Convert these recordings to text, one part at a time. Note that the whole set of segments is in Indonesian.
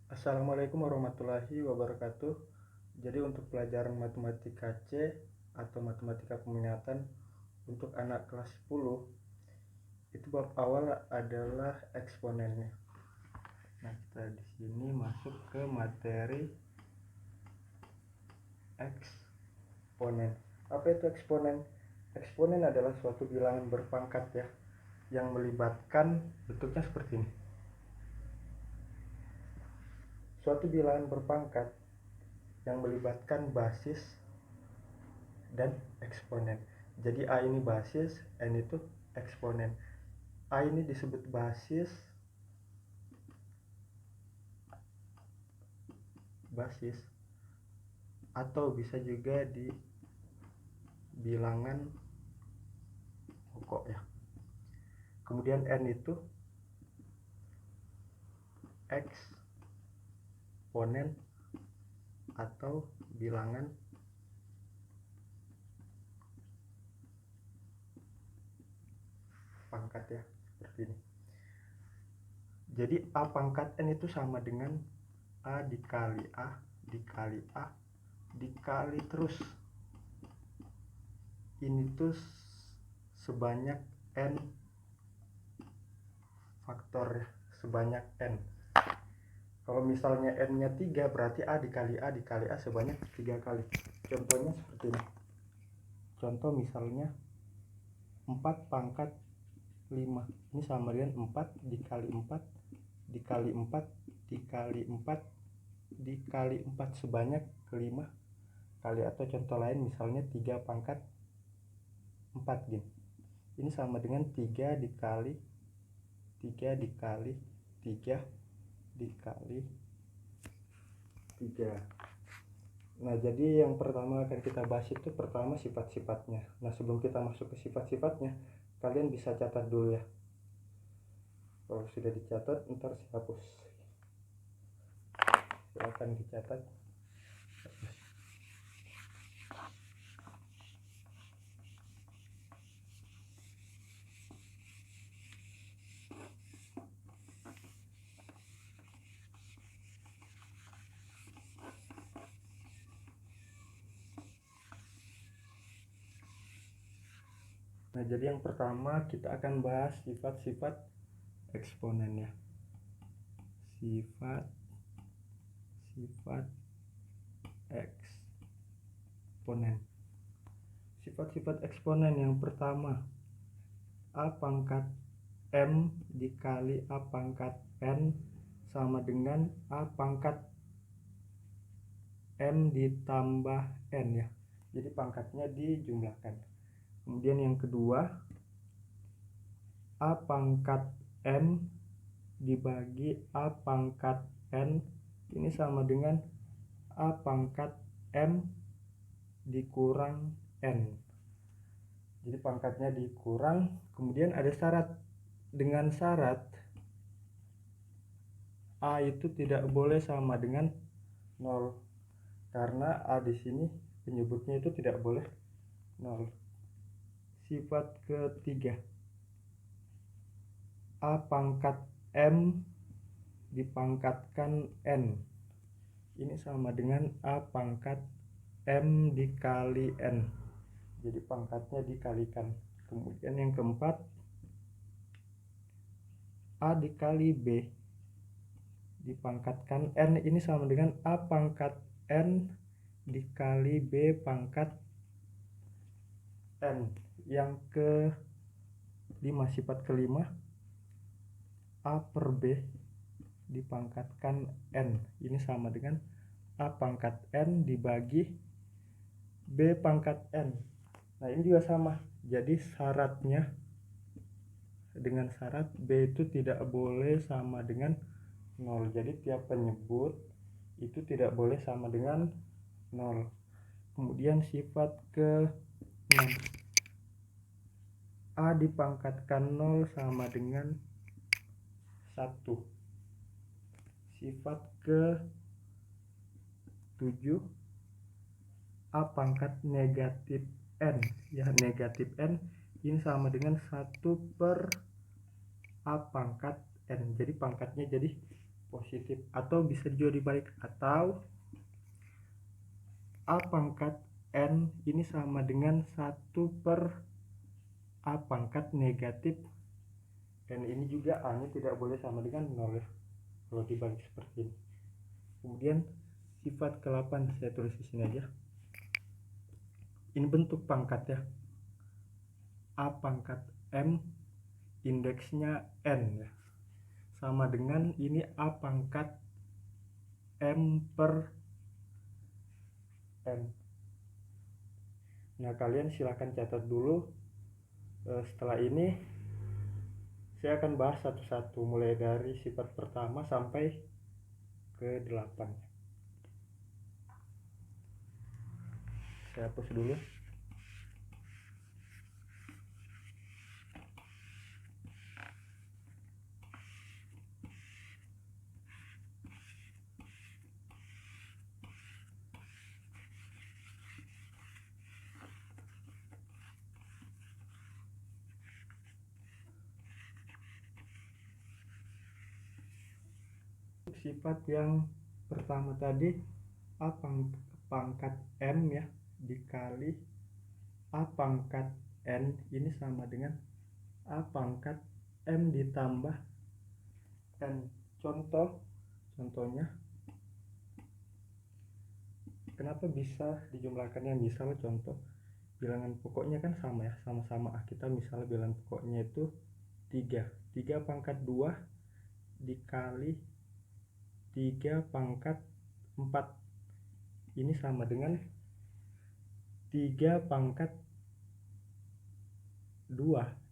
Assalamualaikum warahmatullahi wabarakatuh. Jadi untuk pelajaran matematika C atau matematika peminatan untuk anak kelas 10 itu bab awal adalah eksponennya. Nah, kita di sini masuk ke materi eksponen. Apa itu eksponen? Eksponen adalah suatu bilangan berpangkat ya, yang melibatkan bentuknya seperti ini. Suatu bilangan berpangkat yang melibatkan basis dan eksponen. Jadi A ini basis, N itu eksponen. A ini disebut basis atau bisa juga di bilangan pokok ya. Kemudian N itu eksponen atau bilangan pangkat ya, seperti ini. Jadi A pangkat N itu sama dengan A dikali A dikali A dikali terus ini tuh sebanyak N faktor ya, sebanyak N. Kalau misalnya N-nya 3 berarti A dikali A dikali A sebanyak 3 kali. Contohnya seperti ini. Contoh misalnya 4 pangkat 5. Ini sama dengan 4 dikali 4 dikali 4 dikali 4 dikali 4 sebanyak 5 kali. Atau contoh lain misalnya 3 pangkat 4 gini. Ini sama dengan 3 dikali 3 dikali 3 dikali 3. Nah, jadi yang pertama akan kita bahas itu pertama sifat-sifatnya. Nah, sebelum kita masuk ke sifat-sifatnya, kalian bisa catat dulu ya. Kalau sudah dicatat, ntar saya hapus. Silakan dicatat. Nah, jadi yang pertama kita akan bahas sifat-sifat eksponen ya. Sifat eksponen. Sifat-sifat eksponen yang pertama, A pangkat M dikali A pangkat N sama dengan A pangkat M ditambah N ya. Jadi pangkatnya dijumlahkan. Kemudian yang kedua, A pangkat M dibagi A pangkat N ini sama dengan A pangkat M dikurang N. Jadi pangkatnya dikurang. Kemudian ada syarat. Dengan syarat A itu tidak boleh sama dengan 0. Karena A di sini penyebutnya itu tidak boleh 0. Sifat ketiga, A pangkat M dipangkatkan N. Ini sama dengan A pangkat M dikali N. Jadi pangkatnya dikalikan. Kemudian yang keempat, A dikali B dipangkatkan N. Ini sama dengan A pangkat N dikali B pangkat N. Yang kelima, sifat kelima, A per B dipangkatkan N. Ini sama dengan A pangkat N dibagi B pangkat N. Nah, ini juga sama. Jadi syaratnya, dengan syarat B itu tidak boleh sama dengan 0. Jadi tiap penyebut itu tidak boleh sama dengan 0. Kemudian sifat ke-6, A dipangkatkan 0 sama dengan 1. Sifat ke-7, A pangkat negatif N ya, negatif N ini sama dengan 1 per A pangkat N. Jadi pangkatnya jadi positif, atau bisa juga dibalik, atau A pangkat N ini sama dengan 1 per A pangkat negatif N. Ini juga A nya tidak boleh sama dengan 0 ya, kalau dibalik seperti ini. Kemudian sifat ke-8 saya tulis di sini aja. Ini bentuk pangkat ya, A pangkat M indeksnya N ya, sama dengan ini A pangkat M per N. Nah, kalian silahkan catat dulu. Setelah ini saya akan bahas satu-satu, mulai dari sifat pertama sampai ke 8. Saya hapus dulu. Sifat yang pertama tadi, A pangkat M ya dikali A pangkat N ini sama dengan A pangkat M ditambah N. Contohnya kenapa bisa dijumlahkannya? Misal contoh bilangan pokoknya kan sama ya, sama-sama A. Kita misal bilangan pokoknya itu 3 pangkat 2 dikali 3 pangkat 4 ini sama dengan 3 pangkat 2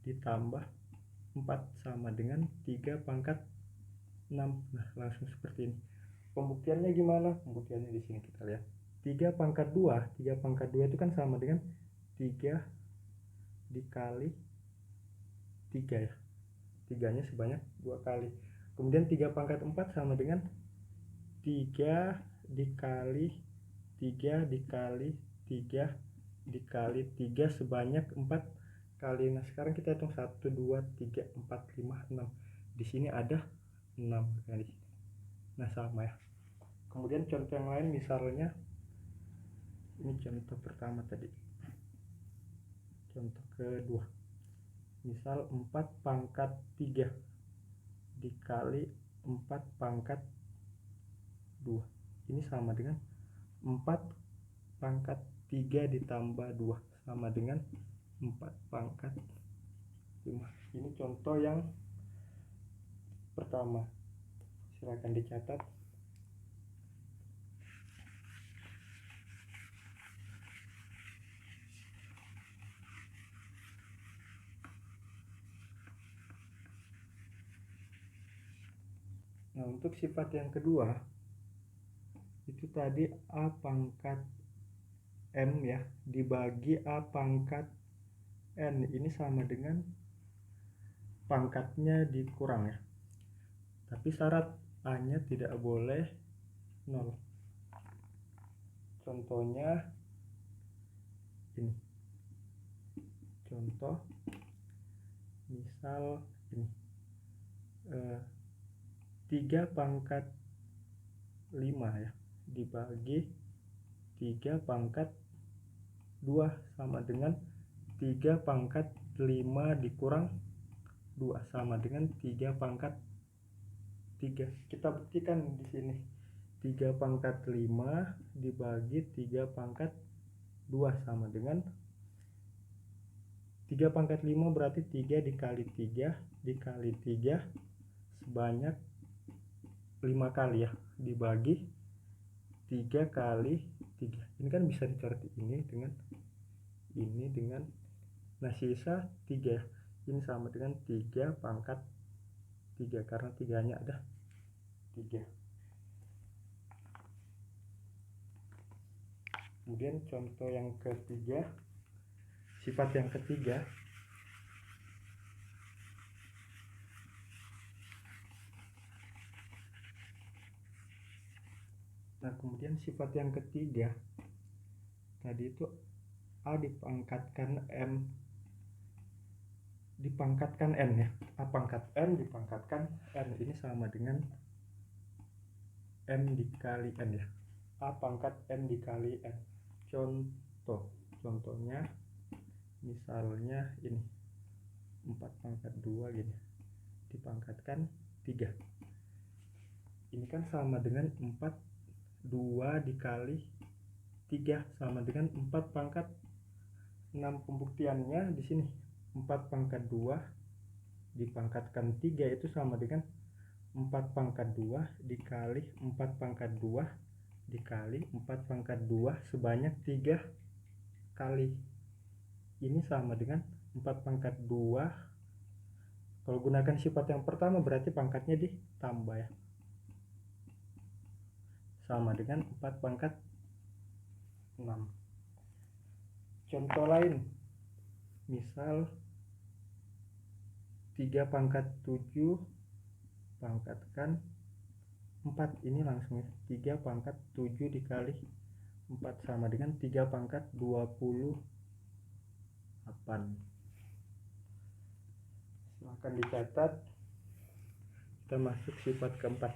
ditambah 4 sama dengan 3 pangkat 6. Nah, langsung seperti ini. Pembuktiannya gimana? Pembuktiannya di sini kita lihat. 3 pangkat 2 itu kan sama dengan 3 dikali 3 ya. 3-nya sebanyak 2 kali. Kemudian 3 pangkat 4 sama dengan 3 dikali 3 dikali 3 dikali 3 sebanyak 4 kali. Nah, sekarang kita hitung 1, 2, 3, 4, 5, 6. Di sini ada 6 kali. Nah, sama ya. Kemudian contoh yang lain, misalnya ini contoh pertama tadi. Contoh kedua. Misal 4 pangkat 3 dikali 4 pangkat 2. Ini sama dengan 4 pangkat 3 ditambah 2 sama dengan 4 pangkat 5. Ini contoh yang pertama. Silakan dicatat. Nah, untuk sifat yang kedua itu tadi A pangkat M ya dibagi A pangkat N, ini sama dengan pangkatnya dikurang ya, tapi syarat A nya tidak boleh 0. Contohnya ini, contoh misal ini 3 pangkat 5 ya dibagi 3 pangkat 2 sama dengan 3 pangkat 5 dikurang 2 sama dengan 3 pangkat 3. Kita buktikan di sini. 3 pangkat 5 dibagi 3 pangkat 2 sama dengan 3 pangkat 5 berarti 3 dikali 3 dikali 3 sebanyak 5 kali ya, dibagi 3 kali 3. Ini kan bisa dicoret ini dengan nah sisa 3. Ini sama dengan 3 pangkat 3 karena 3-nya ada 3. Kemudian contoh yang ketiga, sifat yang ketiga, nah kemudian sifat yang ketiga tadi itu A dipangkatkan M dipangkatkan N ya, A pangkat M dipangkatkan N, ini sama dengan n dikali n ya, A pangkat n dikali n. Contohnya misalnya ini 4 pangkat 2 gini dipangkatkan 3, ini kan sama dengan 2 dikali 3 sama dengan 4 pangkat 6. Pembuktiannya di sini 4 pangkat 2 dipangkatkan 3 itu sama dengan 4 pangkat 2 dikali 4 pangkat 2 dikali 4 pangkat 2 sebanyak 3 kali. Ini sama dengan 4 pangkat 2. Kalau gunakan sifat yang pertama berarti pangkatnya ditambah ya. Sama dengan 4 pangkat 6. Contoh lain. Misal 3 pangkat 7 pangkatkan 4. Ini langsung ya. 3 pangkat 7 dikali 4 sama dengan 3 pangkat 28. Silahkan dicatat. Kita masuk sifat keempat.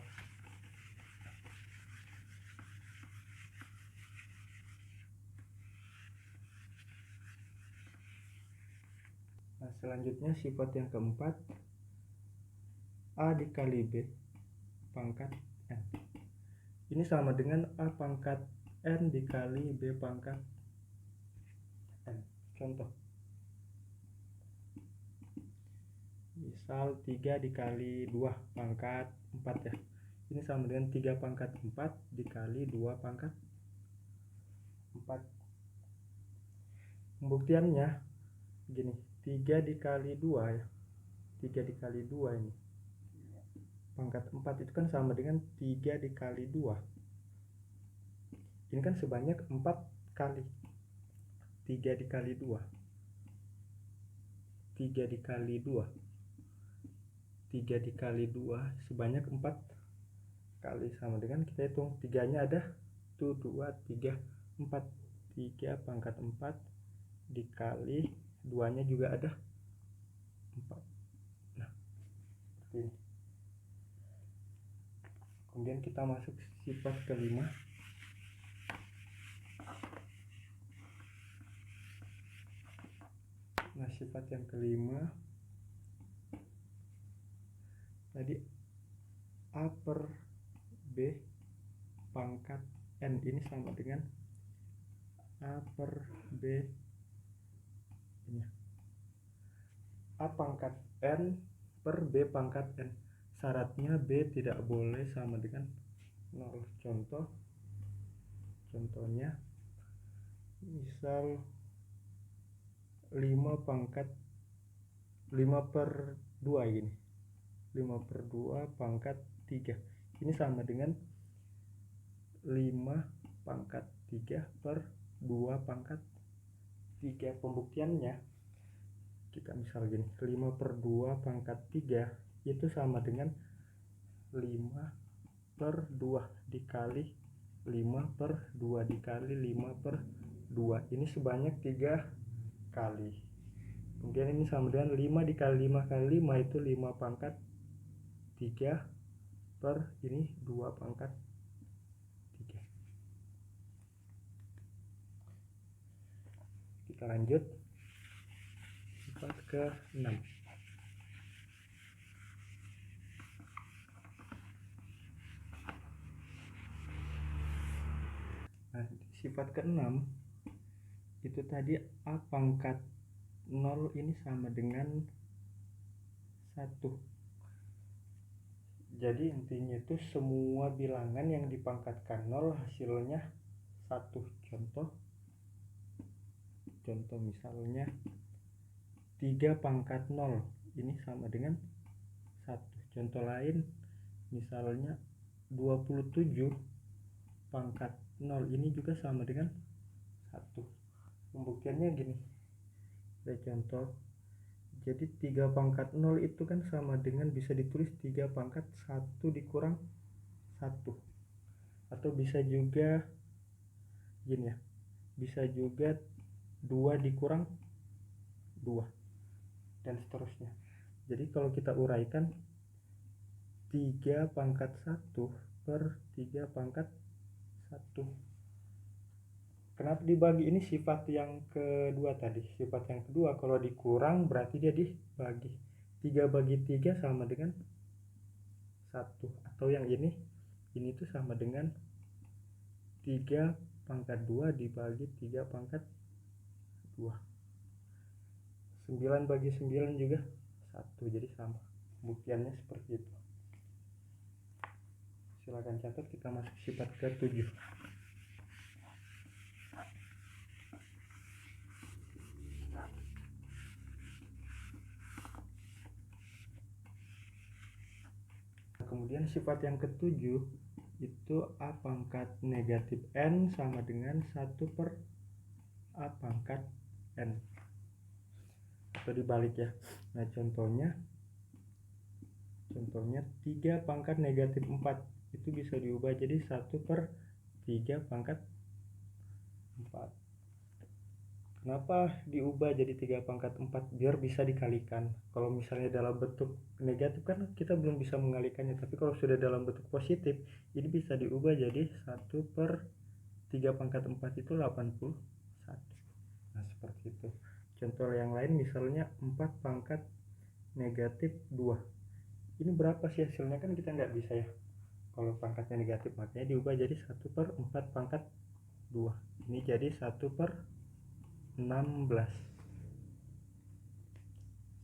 Nah, selanjutnya sifat yang keempat, A dikali B pangkat N. Ini sama dengan A pangkat N dikali B pangkat N. Contoh. Misal 3 dikali 2 pangkat 4 ya. Ini sama dengan 3 pangkat 4 dikali 2 pangkat 4. Pembuktiannya gini, 3 dikali 2 ya. 3 dikali 2 ini. Pangkat 4 itu kan sama dengan 3 dikali 2. Ini kan sebanyak 4 kali. 3 dikali 2. 3 dikali 2. 3 dikali 2 sebanyak 4 kali sama dengan kita hitung 3-nya ada 1, 2, 3, 4. 3 pangkat 4 dikali 2-nya juga ada 4. Nah, seperti ini. Kemudian kita masuk sifat kelima. Nah, sifat yang kelima tadi A per B pangkat N ini sama dengan A per B ini. A pangkat N per B pangkat N. Syaratnya B tidak boleh sama dengan 0. Contohnya misal 5 pangkat 5 per 2 gini. 5 per 2 pangkat 3. Ini sama dengan 5 pangkat 3 per 2 pangkat 3. Pembuktiannya kita misal gini, 5 per 2 pangkat 3 itu sama dengan 5 per 2 dikali 5 per 2 dikali 5 per 2. Ini sebanyak 3 kali. Kemudian ini sama dengan 5 dikali 5 kali 5 itu 5 pangkat 3 per ini 2 pangkat 3. Kita lanjut sifat ke-6. Nah, sifat ke-6 itu tadi A pangkat 0 ini sama dengan 1. Jadi intinya itu semua bilangan yang dipangkatkan 0 hasilnya 1. Contoh misalnya 3 pangkat 0 ini sama dengan 1. Contoh lain misalnya 27 pangkat 0 ini juga sama dengan 1. Pembuktiannya gini. Ada contoh. Jadi 3 pangkat 0 itu kan sama dengan bisa ditulis 3 pangkat 1 dikurang 1. Atau bisa juga gini ya. Bisa juga 2 dikurang 2. Dan seterusnya. Jadi kalau kita uraikan 3 pangkat 1 per 3 pangkat 1. Kenapa dibagi? Ini sifat yang kedua tadi. Sifat yang kedua kalau dikurang berarti dia dibagi. 3 bagi 3 sama dengan 1. Atau yang ini tuh sama dengan 3 pangkat 2 dibagi 3 pangkat 2. 9 bagi 9 juga 1, jadi sama. Pembuktiannya seperti itu. Silakan catat, kita masuk sifat ke-7. Kemudian sifat yang ke-7 itu A pangkat negatif N sama dengan 1 per A pangkat N. Atau dibalik ya. Nah contohnya 3 pangkat negatif 4 itu bisa diubah jadi 1 per 3 pangkat 4. Kenapa diubah jadi 3 pangkat 4? Biar bisa dikalikan. Kalau misalnya dalam bentuk negatif kan kita belum bisa mengalikannya, tapi kalau sudah dalam bentuk positif ini bisa diubah jadi 1 per 3 pangkat 4 itu 81. Nah seperti itu. Contoh yang lain misalnya 4 pangkat negatif 2. Ini berapa sih hasilnya, kan kita nggak bisa ya. Kalau pangkatnya negatif makanya diubah jadi 1 per 4 pangkat 2. Ini jadi 1 per 16.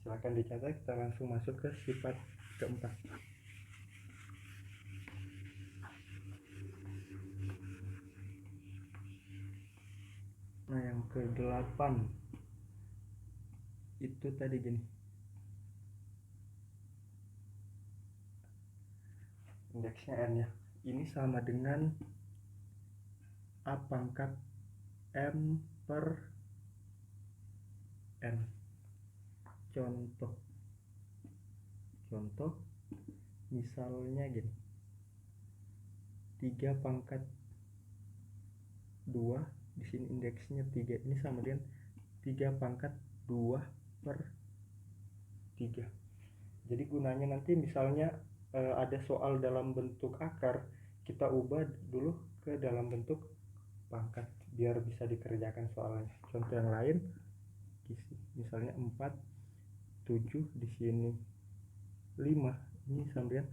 Silahkan dicatat, kita langsung masuk ke sifat keempat. Nah yang ke-8 itu tadi gini, indeksnya N ya, ini sama dengan A pangkat M per N. Contoh misalnya gini, 3 pangkat 2, di sini indeksnya 3, ini sama dengan 3 pangkat 2 per 3. Jadi gunanya nanti misalnya ada soal dalam bentuk akar, kita ubah dulu ke dalam bentuk pangkat biar bisa dikerjakan soalnya. Contoh yang lain misalnya 4, 7, di sini 5, ini sama dengan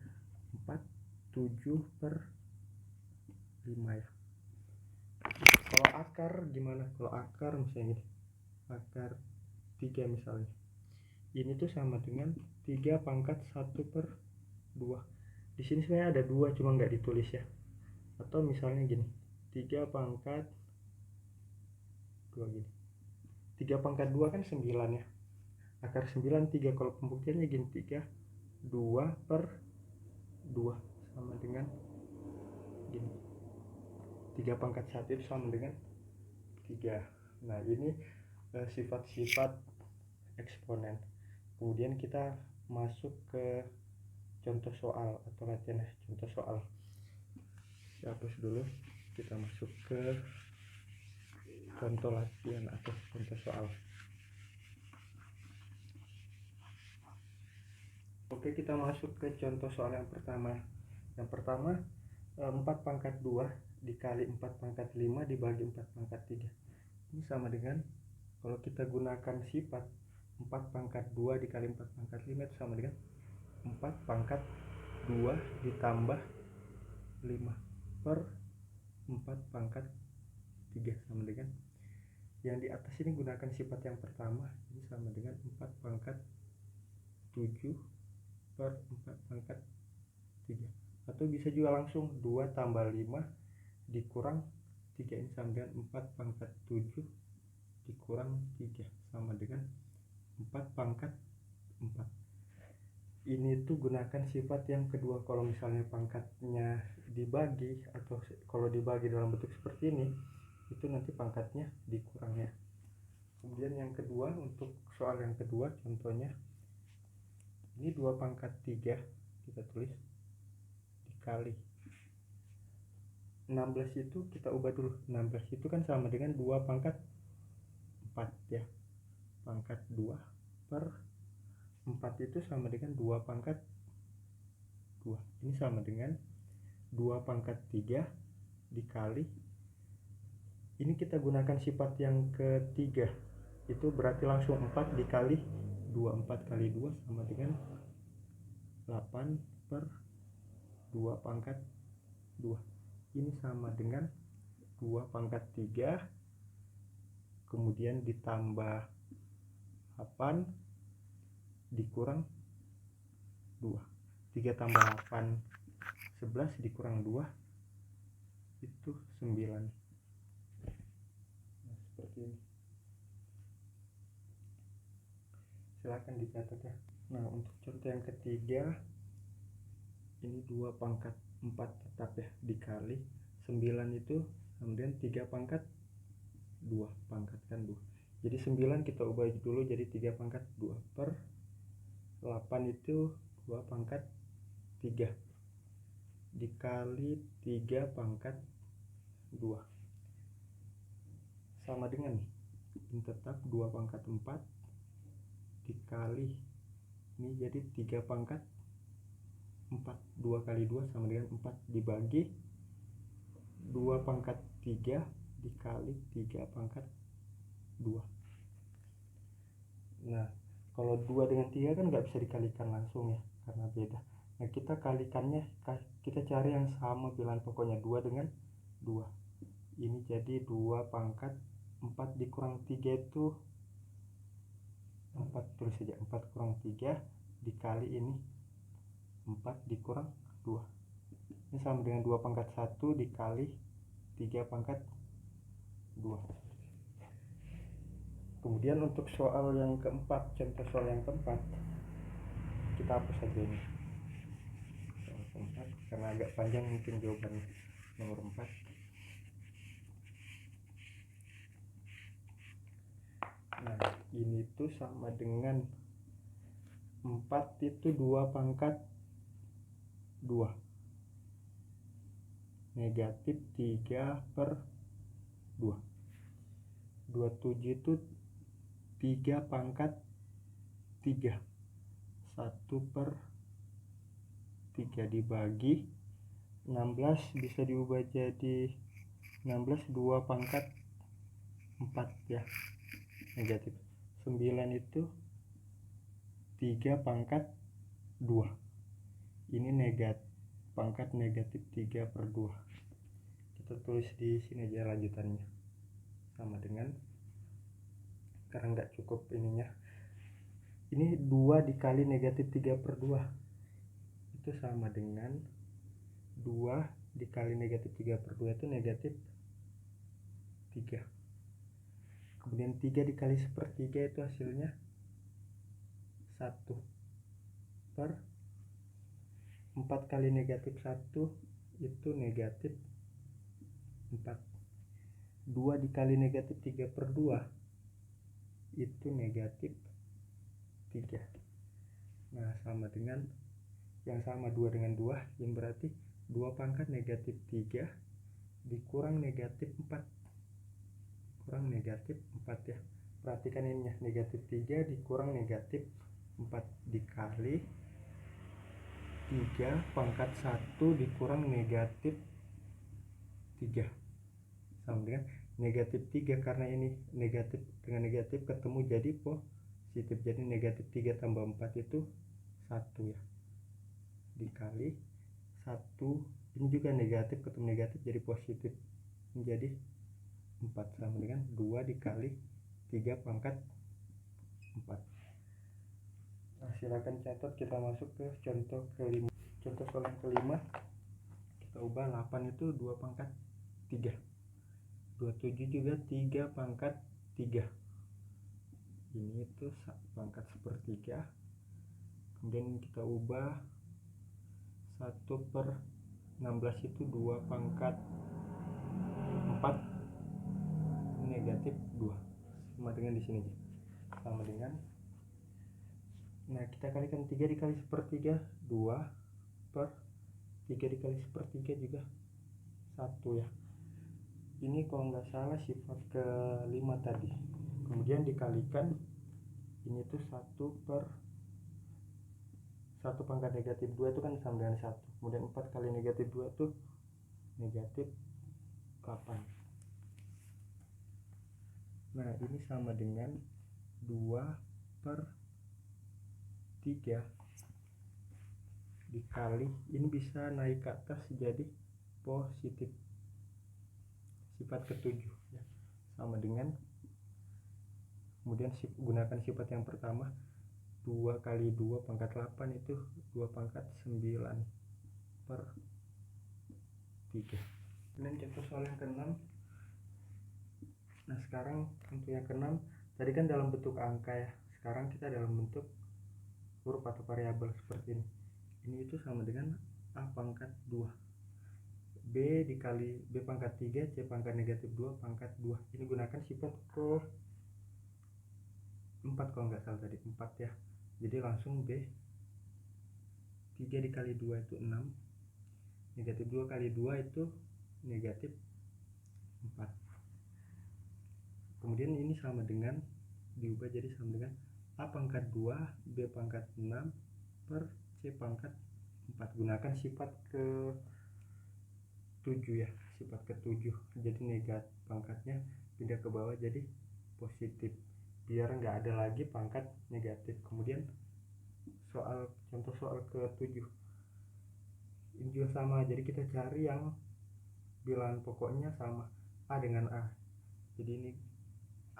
4, 7 per 5 ya. Kalau akar gimana? Kalau akar misalnya gini, akar 3 misalnya, ini tuh sama dengan 3 pangkat 1 per 2. Di sini sebenarnya ada 2 cuma nggak ditulis ya. Atau misalnya gini, 3 pangkat 2 gini. 3 pangkat 2 kan 9 ya. Akar 9 3, kalau pembuktiannya gini, 3 2 per 2 sama dengan gini. 3 pangkat 1 itu sama dengan 3. Nah ini sifat-sifat eksponen. Kemudian kita masuk ke contoh soal atau latihan contoh soal. Hapus dulu, kita masuk ke contoh latihan atau contoh soal. Oke, kita masuk ke contoh soal yang pertama. Yang pertama, 4 pangkat 2 dikali 4 pangkat 5 dibagi 4 pangkat 3. Ini sama dengan, kalau kita gunakan sifat 4 pangkat 2 dikali 4 pangkat 5 itu sama dengan 4 pangkat 2 ditambah 5 per 4 pangkat 3 sama dengan, yang di atas ini gunakan sifat yang pertama, ini sama dengan 4 pangkat 7 per 4 pangkat 3. Atau bisa juga langsung 2 tambah 5 dikurang 3, ini sama dengan 4 pangkat 7 dikurang 3 sama dengan 4 pangkat 4. Ini tuh gunakan sifat yang kedua. Kalau misalnya pangkatnya dibagi, atau kalau dibagi dalam bentuk seperti ini, itu nanti pangkatnya dikurang ya. Kemudian yang kedua, untuk soal yang kedua contohnya, ini 2 pangkat 3 kita tulis dikali 16, itu kita ubah dulu. 16 itu kan sama dengan 2 pangkat 4 ya. Pangkat 2 per 4 itu sama dengan 2 pangkat 2. Ini sama dengan 2 pangkat 3 dikali, ini kita gunakan sifat yang ketiga, itu berarti langsung 4 dikali 2, 4 kali 2 sama dengan 8 per 2 pangkat 2. Ini sama dengan 2 pangkat 3 kemudian ditambah 8 dikurang 2. 3 tambah 8 11 dikurang 2 itu 9. Nah, seperti ini. Silahkan dicatat ya. Nah, untuk contoh yang ketiga ini 2 pangkat 4 tetap ya dikali 9 itu kemudian 3 pangkat 2 pangkatkan 2. Jadi 9 kita ubah dulu jadi 3 pangkat 2 per 8 itu 2 pangkat 3 dikali 3 pangkat 2 sama dengan ini tetap 2 pangkat 4 dikali ini jadi 3 pangkat 4. 2 kali 2 sama dengan 4 dibagi 2 pangkat 3 dikali 3 pangkat 2. Nah, kalau 2 dengan 3 kan nggak bisa dikalikan langsung ya karena beda. Nah, kita kalikannya, kita cari yang sama bilangan pokoknya 2 dengan 2. Ini jadi 2 pangkat 4 dikurang 3 itu 4, tulis saja 4 kurang 3 dikali ini 4 dikurang 2. Ini sama dengan 2 pangkat 1 dikali 3 pangkat 2. Kemudian untuk soal yang keempat, contoh soal yang keempat, kita hapus saja ini. Soal keempat, karena agak panjang mungkin jawabannya nomor 4. Nah, ini tuh sama dengan 4 itu 2 pangkat 2 negatif 3 per 2. 27 itu 3 pangkat 3 1 per 3 dibagi 16 bisa diubah jadi 16 2 pangkat 4 ya negatif. 9 itu 3 pangkat 2 ini negatif pangkat negatif 3 per 2. Kita tulis di sini aja lanjutannya sama dengan, karena nggak cukup ininya, ini 2 dikali negatif 3 per 2 itu sama dengan 2 dikali negatif 3 per 2 itu negatif 3. Kemudian 3 dikali sepertiga itu hasilnya 1 per 4 kali negatif 1 itu negatif 4. 2 dikali negatif 3 per 2 itu negatif 3. Nah, sama dengan yang sama 2 dengan 2 yang berarti 2 pangkat negatif 3 dikurang negatif 4 kurang negatif 4 ya. Perhatikan ininya, negatif 3 dikurang negatif 4 dikali 3 pangkat 1 dikurang negatif 3 sama dengan negatif 3, karena ini negatif dengan negatif ketemu jadi positif, jadi negatif 3 tambah 4 itu 1 ya dikali 1 ini juga negatif ketemu negatif jadi positif menjadi 4 sama dengan 2 dikali 3 pangkat 4. Nah, silakan catat, kita masuk ke contoh kelima. Contoh soal yang kelima kita ubah 8 itu 2 pangkat 3, 27 juga 3 pangkat 3 ini itu pangkat sepertiga, kemudian kita ubah 1 per 16 itu 2 pangkat 4 negatif 2 sama dengan di sini sama dengan, nah kita kalikan 3 dikali sepertiga 2 per 3 dikali sepertiga juga 1 ya. Ini kalau nggak salah sifat kelima tadi, kemudian dikalikan ini tuh 1 per 1 pangkat negatif 2 itu kan sama dengan 1, Kemudian 4 kali negatif 2 itu negatif 8. Nah ini sama dengan 2/3 dikali, ini bisa naik ke atas jadi positif, sifat ke-7 ya. Sama dengan, kemudian gunakan sifat yang pertama, 2 kali 2 pangkat 8 itu 2 pangkat 9/3. Kemudian contoh soal yang ke-6. Nah sekarang untuk yang ke-6 tadi kan dalam bentuk angka ya, sekarang kita dalam bentuk huruf atau variabel seperti ini. Ini itu sama dengan A pangkat 2 B dikali B pangkat 3 C pangkat negatif 2 pangkat 2. Ini gunakan sifat ke 4 kalau nggak salah tadi, 4 ya. Jadi langsung B 3 dikali 2 itu 6, negatif 2 kali 2 itu negatif 4. Kemudian ini sama dengan, diubah jadi sama dengan A pangkat 2 B pangkat 6 per C pangkat 4. Gunakan sifat ke 7 ya, sifat ke-7. Jadi negatif pangkatnya pindah ke bawah jadi positif, biar nggak ada lagi pangkat negatif. Kemudian contoh soal ke-7 ini juga sama, jadi kita cari yang bilangan pokoknya sama, A dengan A. Jadi ini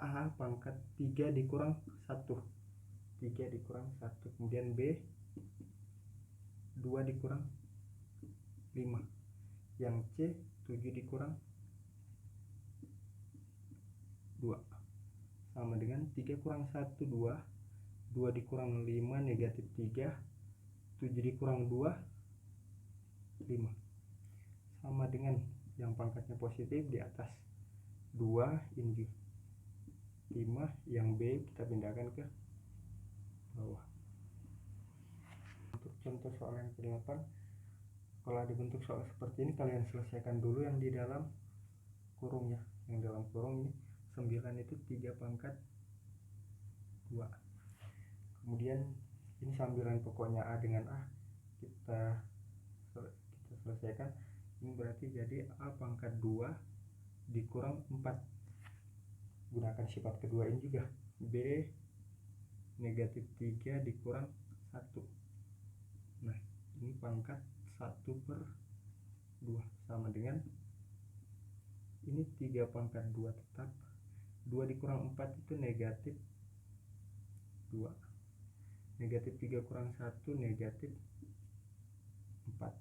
A pangkat 3 dikurang 1, 3 dikurang 1. Kemudian B 2 dikurang 5. Yang C 7 dikurang 2. Sama dengan 3 kurang 1 2, 2 dikurang 5 negatif 3, 7 dikurang 2 5. Sama dengan yang pangkatnya positif di atas 2 ini 5, yang B kita pindahkan ke bawah. Untuk contoh soal yang ke-8, kalau ada bentuk soal seperti ini kalian selesaikan dulu yang di dalam kurungnya. Yang dalam kurung ini 9 itu 3 pangkat 2. Kemudian ini sambilan pokoknya A dengan A kita selesaikan. Ini berarti jadi A pangkat 2 dikurang 4. Gunakan sifat kedua ini juga, B negatif 3 dikurang 1. Nah ini pangkat 1/2 sama dengan ini 3 pangkat 2 tetap, 2 dikurang 4 itu negatif 2, negatif 3 kurang 1 negatif 4,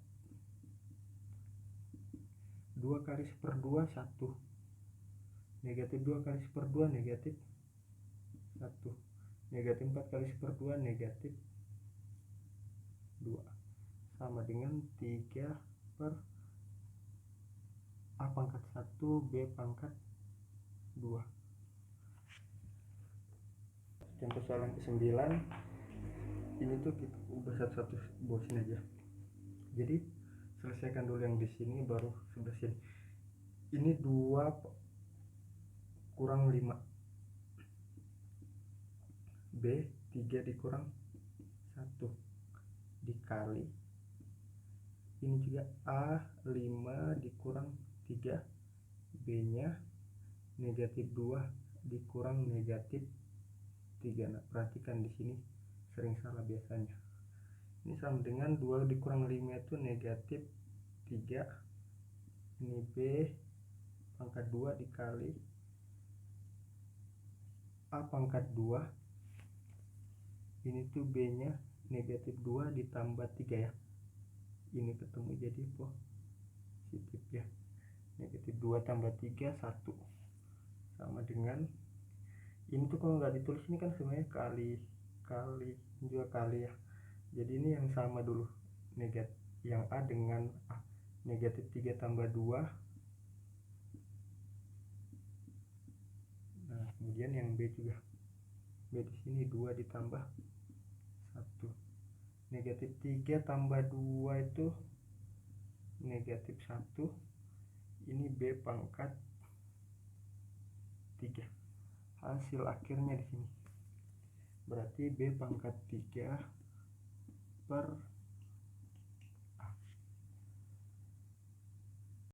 2 kali 1/2 1, negatif 2 kali 1/2 negatif 1, negatif 4 kali 1/2 negatif 2. Sama dengan 3 per A pangkat 1 B pangkat 2. Contoh soal yang ke-9 ini tuh kita ubah satu-satu bawah sini aja. Jadi selesaikan dulu yang di sini baru sebelah sini. Ini 2 kurang 5 B 3 dikurang 1 dikali ini juga A 5 dikurang 3 B nya negatif 2 dikurang negatif 3. Nah perhatikan di sini sering salah biasanya. Ini sama dengan 2 dikurang 5 itu negatif 3. Ini B pangkat 2 dikali A pangkat 2. Ini tuh B nya negatif 2 ditambah 3 ya. Ini ketemu jadi positif ya. Negatif 2 tambah 3 1. Sama dengan ini tuh kalau nggak ditulis ini kan sebenarnya kali juga kali ya. Jadi ini yang sama dulu, negatif yang A dengan A, negatif 3 tambah 2. Nah kemudian yang B juga, B di sini 2 ditambah 1, negatif 3 tambah 2 itu negatif 1. Ini B pangkat 3. Hasil akhirnya di sini berarti B pangkat 3 per